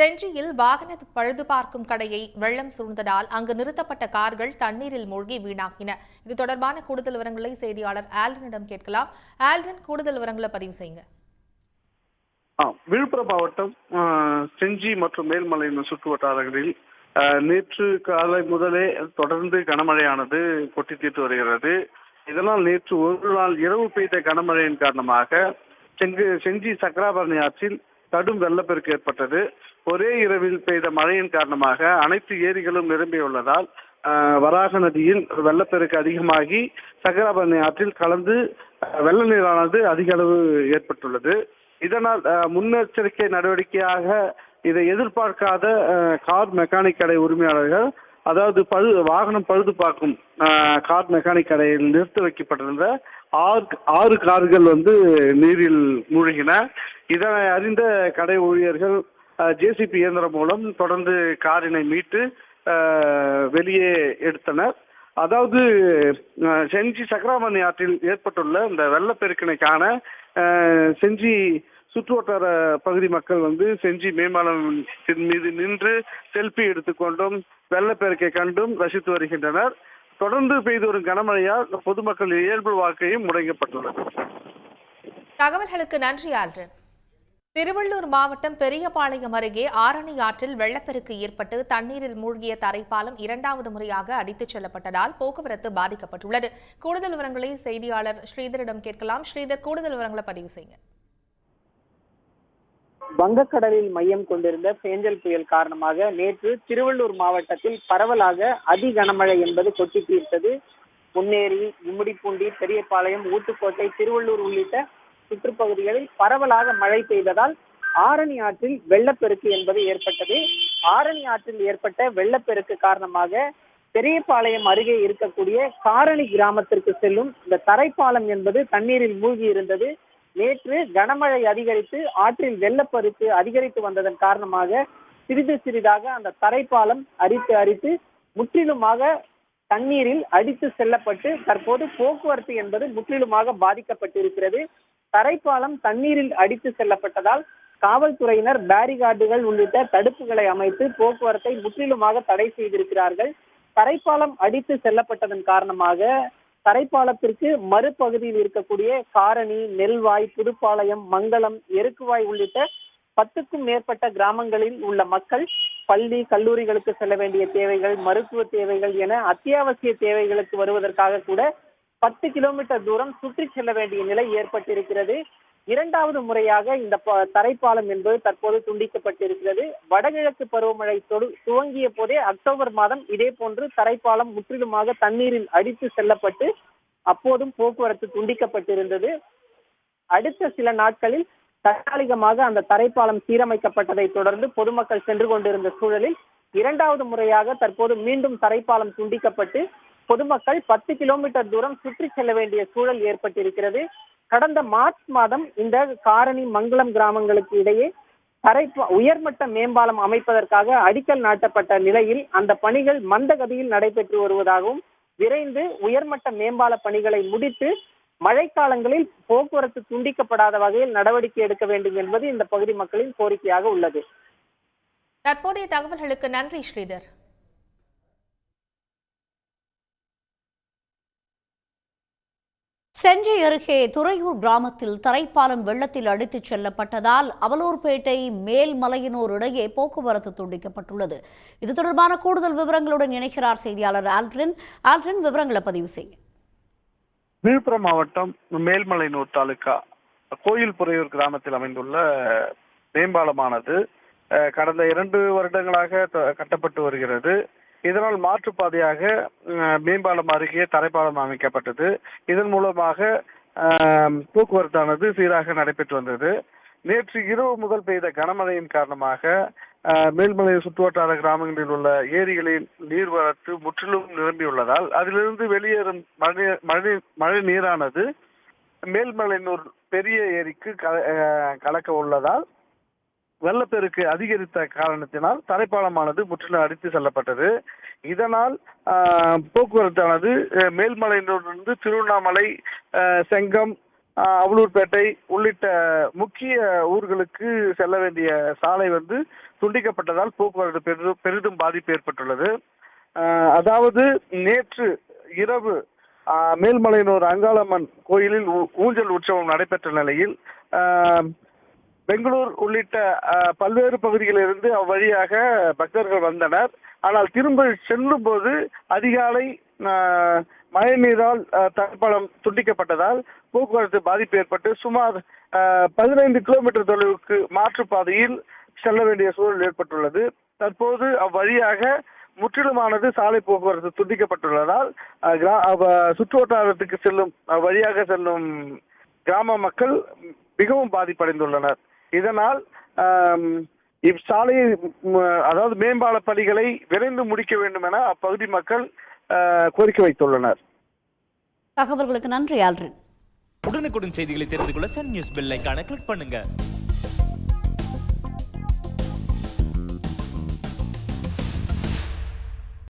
செஞ்சியில் வாகன பழுது பார்க்கும் கடையை வெள்ளம் சூழ்ந்ததால் அங்கு நிறுத்தப்பட்ட கார்கள் தண்ணீரில் மூழ்கி வீணாகின. இது தொடர்பான கூடுதல் விவரங்களை செய்தியாளர் ஆல்டனிடம் கேட்கலாம். ஆல்டன், கூடுதல் விவரங்களை பதிவு செய்யுங்க. விழுப்புரம் மாவட்டம் செஞ்சி மற்றும் மேல்மலையின் சுற்று வட்டாரங்களில் நேற்று காலை முதலே தொடர்ந்து கனமழையானது கொட்டி தீர்த்து வருகிறது. இதனால் நேற்று ஒரு நாள் இரவு பெய்த கனமழையின் காரணமாக செஞ்சி சக்கராபரணி ஆற்றில் கடும் வெள்ளப்பெருக்கு ஏற்பட்டது. ஒரே இரவில் பெய்த மழையின் காரணமாக அனைத்து ஏரிகளும் நிரம்பியுள்ளதால் வராக நதியில் வெள்ளப்பெருக்கு அதிகமாகி சக்கராபரணி ஆற்றில் கலந்து வெள்ள நீரானது அதிக அளவு ஏற்பட்டுள்ளது. இதனால் முன்னெச்சரிக்கை நடவடிக்கையாக இதை எதிர்பார்க்காத கார் மெக்கானிக் கடை உரிமையாளர்கள், அதாவது வாகனம் பழுது பார்க்கும் கார் மெக்கானிக் கடையில் நிறுத்தி வைக்கப்பட்டிருந்த ஆறு கார்கள் நீரில் மூழ்கின. இதனை அறிந்த கடை ஊழியர்கள் ஜேசிபி இயந்திரம் மூலம் தொடர்ந்து காரினை மீட்டு வெளியே எடுத்தனர். அதாவது செஞ்சி சக்கராபரணி ஆற்றில் ஏற்பட்டுள்ள இந்த வெள்ளப்பெருக்கினை காண செஞ்சி சுற்றுவட்டார பகுதி மக்கள் செஞ்சி மேம்பாலத்தின் மீது நின்று செல்ஃபி எடுத்துக்கொண்டும் வெள்ளப்பெருக்கை கண்டும் ரசித்து வருகின்றனர். தொடர்ந்து பெய்து வரும் கனமழையால் பொதுமக்கள் இயல்பு வாழ்க்கையும் முடங்கப்பட்டுள்ளது. தகவல்களுக்கு நன்றி ஆல்டன். திருவள்ளூர் மாவட்டம் பெரியபாளையம் அருகே ஆரணி ஆற்றில் வெள்ளப்பெருக்கு ஏற்பட்டு தண்ணீரில் மூழ்கிய தரைப்பாலம் இரண்டாவது முறையாக அடித்துச் செல்லப்பட்டதால் போக்குவரத்து பாதிக்கப்பட்டுள்ளது. கூடுதல் விவரங்களை செய்தியாளர் ஸ்ரீதரிடம் கேட்கலாம். ஸ்ரீதர், கூடுதல் விவரங்களை பதிவு செய்யுங்க. வங்கக்கடலில் மையம் கொண்டிருந்த பேஞ்சல் புயல் காரணமாக நேற்று திருவள்ளூர் மாவட்டத்தில் பரவலாக அதி கனமழை என்பது கொட்டி தீர்த்தது. முன்னேரி, கும்மிடிப்பூண்டி, பெரியபாளையம், ஊத்துக்கோட்டை, திருவள்ளூர் உள்ளிட்ட சுற்றுப்பகுதிகளில் பரவலாக மழை பெய்ததால் ஆரணி ஆற்றில் வெள்ளப்பெருக்கு என்பது ஏற்பட்டது. ஆரணி ஆற்றில் ஏற்பட்ட வெள்ளப்பெருக்கு காரணமாக பெரியபாளையம் அருகே இருக்கக்கூடிய காரணி கிராமத்திற்கு செல்லும் இந்த தரைப்பாலம் என்பது தண்ணீரில் மூழ்கி இருந்தது. நேற்று கனமழை அதிகரித்து ஆற்றில் வெள்ளப்பெருக்கு அதிகரித்து வந்ததன் காரணமாக சிறிது சிறிதாக அந்த தரைப்பாலம் அரித்து முற்றிலுமாக தண்ணீரில் அடித்து செல்லப்பட்டு தற்போது போக்குவரத்து என்பது முற்றிலுமாக பாதிக்கப்பட்டிருக்கிறது. தரைப்பாலம் தண்ணீரில் அடித்து செல்லப்பட்டதால் காவல்துறையினர் பேரிகார்டுகள் உள்ளிட்ட தடுப்புகளை அமைத்து போக்குவரத்தை முற்றிலுமாக தடை செய்திருக்கிறார்கள். தரைப்பாலம் அடித்து செல்லப்பட்டதன் காரணமாக தரைப்பாலத்திற்கு மறுபகுதியில் இருக்கக்கூடிய காரணி, நெல்வாய், புதுப்பாளையம், மங்களம், எருக்குவாய் உள்ளிட்ட 10க்கும் மேற்பட்ட கிராமங்களில் உள்ள மக்கள் பள்ளி, கல்லூரிகளுக்கு செல்ல வேண்டிய தேவைகள், மருத்துவ தேவைகள் என அத்தியாவசிய தேவைகளுக்கு வருவதற்காக கூட 10 கிலோமீட்டர் தூரம் சுற்றி செல்ல வேண்டிய நிலை ஏற்பட்டிருக்கிறது. இரண்டாவது முறையாக இந்த தரைப்பாலம் என்பது தற்போது துண்டிக்கப்பட்டிருக்கிறது. வடகிழக்கு பருவமழை துவங்கிய போதே அக்டோபர் மாதம் இதே போன்று தரைப்பாலம் முற்றிலுமாக தண்ணீரில் அடித்து செல்லப்பட்டு அப்போதும் போக்குவரத்து துண்டிக்கப்பட்டிருந்தது. அடுத்த சில நாட்களில் தற்காலிகமாக அந்த தரைப்பாலம் சீரமைக்கப்பட்டதை தொடர்ந்து பொதுமக்கள் சென்று கொண்டிருந்த சூழலில் இரண்டாவது முறையாக தற்போது மீண்டும் தரைப்பாலம் துண்டிக்கப்பட்டு பொதுமக்கள் 10 கிலோமீட்டர் தூரம் சுற்றி செல்ல வேண்டிய சூழல் ஏற்பட்டிருக்கிறது. கடந்த மார்ச் மாதம் இந்த காரணி, மங்களம் கிராமங்களுக்கு இடையே உயர்மட்ட மேம்பாலம் அமைப்பதற்காக அடிக்கல் நாட்டப்பட்ட நிலையில் அந்த பணிகள் மந்தகதியில் நடைபெற்று வருவதாகவும் விரைந்து உயர்மட்ட மேம்பால பணிகளை முடித்து மழைக்காலங்களில் போக்குவரத்து துண்டிக்கப்படாத வகையில் நடவடிக்கை எடுக்க வேண்டும் என்பது இந்த பகுதி மக்களின் கோரிக்கையாக உள்ளது. தற்போதைய தகவல்களுக்கு நன்றி ஸ்ரீதர். செஞ்சி அருகே துறையூர் கிராமத்தில் தரைப்பாலம் வெள்ளத்தில் அடித்துச் செல்லப்பட்டதால் அவலூர்பேட்டை மேல்மலையனூர் இடையே போக்குவரத்து துண்டிக்கப்பட்டுள்ளது. இது தொடர்பான கூடுதல் விவரங்களுடன் இணைகிறார் செய்தியாளர் ஆல்ட்ரின். விவரங்களை பதிவு செய்ய. விழுப்புரம் மாவட்டம் மேல்மலையனூர் தாலுகா கோயில்புறையூர் கிராமத்தில் அமைந்துள்ள மேம்பாலமானது கடந்த 2 வருடங்களாக கட்டப்பட்டு வருகிறது. இதனால் மாற்றுப்பாதையாக மேம்பாலம் அருகே தரைப்பாலம் அமைக்கப்பட்டது. இதன் மூலமாக போக்குவரத்தானது சீராக நடைபெற்று வந்தது. நேற்று இரவு முதல் பெய்த கனமழையின் காரணமாக மேல்மலை சுற்றுவட்டார கிராமங்களில் உள்ள ஏரிகளில் நீர்வரத்து முற்றிலும் நிரம்பியுள்ளதால் அதிலிருந்து வெளியேறும் மழை நீரானது மேல்மலையனூர் பெரிய ஏரிக்கு கலக்க உள்ளதால் வெள்ளப்பெருக்கு அதிகரித்த காரணத்தினால் தரைப்பாலமானது முற்றிலும் அடித்து செல்லப்பட்டது. இதனால் போக்குவரத்தானது மேல்மலையிலிருந்து திருவண்ணாமலை, செங்கம், அவலூர்பேட்டை உள்ளிட்ட முக்கிய ஊர்களுக்கு செல்ல வேண்டிய சாலை துண்டிக்கப்பட்டதால் போக்குவரத்து பெரிதும் பாதிப்பு ஏற்பட்டுள்ளது. அதாவது நேற்று இரவு மேல்மலையனூர் அங்காளம்மன் கோயிலில் ஊஞ்சல் உற்சவம் நடைபெற்ற நிலையில் பெங்களூர் உள்ளிட்ட பல்வேறு பகுதிகளிலிருந்து அவ்வழியாக பக்தர்கள் வந்தனர். ஆனால் திரும்ப செல்லும் போது அதிகாலை மழை நீரால் தரைப்பாலம் துண்டிக்கப்பட்டதால் போக்குவரத்து பாதிப்பு ஏற்பட்டு சுமார் 15 கிலோமீட்டர் தொலைவுக்கு மாற்றுப்பாதையில் செல்ல வேண்டிய சூழல் ஏற்பட்டுள்ளது. தற்போது அவ்வழியாக முற்றிலுமானது சாலை போக்குவரத்து துண்டிக்கப்பட்டுள்ளதால் சுற்றுவட்டாரத்துக்கு செல்லும் வழியாக செல்லும் கிராம மக்கள் மிகவும் பாதிப்படைந்துள்ளனர். இதனால் இச்சாலையை அதாவது மேம்பால பணிகளை விரைந்து முடிக்க வேண்டும் என அப்பகுதி மக்கள் கோரிக்கை வைத்துள்ளனர். தகவல்களுக்கு நன்றி ஆல்ரின். உடனுக்குடன் செய்திகளை தெரிந்து கொள்ள சன் நியூஸ் பெல் ஐகானை கிளிக் பண்ணுங்க.